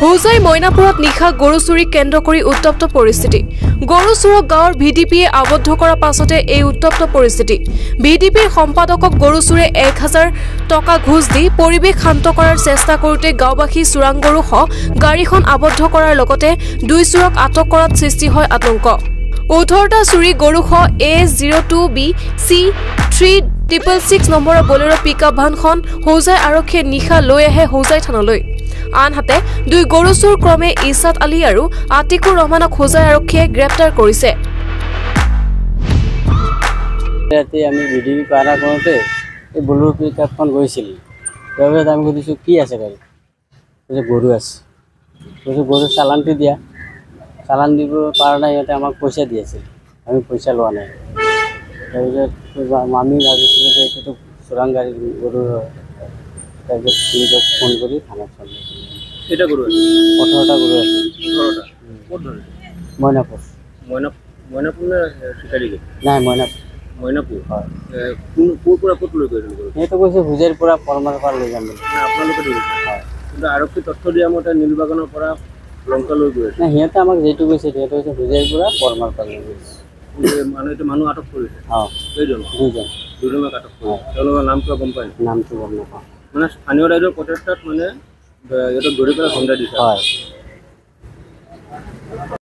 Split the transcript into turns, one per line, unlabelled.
হোজাই মইনাপুৰত নিশা গৰু চুৰি কেন্দ্ৰ কৰি উত্তপ্ত পৰিস্থিতি। গৰু চুৰক গাঁৱৰ ভিডিপিয়ে আবদ্ধ কৰাৰ পাছতে এই উত্তপ্ত পৰিস্থিতি। ভিডিপিৰ সম্পাদকক গৰু চুৰে 1000 টকা ঘুষ দি পৰিৱেশ শান্ত কৰাৰ চেষ্টা কৰোঁতে গাঁওবাসী চোৰাং গৰুসহ গাড়ীখন আবদ্ধ কৰাৰ লগতে 2 চুৰক আটক কৰাত সৃষ্টি হয় আতংক। 18টা চুৰি গৰুসহ A02BC3666 নম্বৰৰ বলেৰো পিকআপ ভানখন হোজাই আৰক্ষীয়ে নিশা লৈ আহে হোজাই থানালৈ। আনহাতে 2 গৰু চোৰ ক্ৰমে ইছাত আলী আৰু আতিকুৰ ৰহমানক হোজাই আৰক্ষীয়ে গ্ৰেপ্তাৰ কৰিছে।
আমি ভিডিঅ পাৰা কৰোঁতে এই বলেৰো পিকআপখন গৈছিল। তাৰপিছত আমি সুধিছোঁ কি আছে গাড়ী, গৰু আছে। গৰু চালানটো দিয়া, চালান দিব পৰা নাই, সিহঁতে আমাক পইচা দি আছিল, আমি পইচা লোৱা নাই। তাৰপিছত আমি ভাবিছিলোঁ যে এইটোতো চোৰাং গাড়ী গৰু হয়। তাৰপিছত পুলিচক ফোন কৰি থানাত চলাই।
এটা গৰু আছে,
18টা গৰু আছে।
18টা ক'ত ধৰে?
মইনাপুৰ।
মইনাপুৰ নে চিকাৰীগড়?
নাই, মইনাপুৰ।
মইনাপুৰ
হয়।
ক'ৰ পৰা ক'ত লৈ গৈছিল গৰু?
সেইটো কৈছে হোজাইৰ পৰা পৰমাৰ পৰা লৈ যাম বুলি।
আপোনালোকে ধৰিছে?
হয়।
কিন্তু আৰক্ষী তথ্য দিয়া মতে নীলবাগানৰ পৰা লংকা লৈ গৈ আছে।
নাই, সিহঁতে আমাক যিটো কৈছে সিহঁতে কৈছে হোজাইৰ পৰা পৰমাৰ পৰা লৈ গৈছে।
মানুহ আটক কৰিছে?
অঁ,
কেইজন?
2জন।
2জনক আটক কৰিছে। তেওঁলোকৰ নাম কিবা গম পায়?
নামটো গম নাপাওঁ।
মানে স্থানীয় ৰাইজৰ প্ৰচেষ্টাত মানে ইহঁতক ধৰি পেলাই সন্দেহ দিছে।
হয়।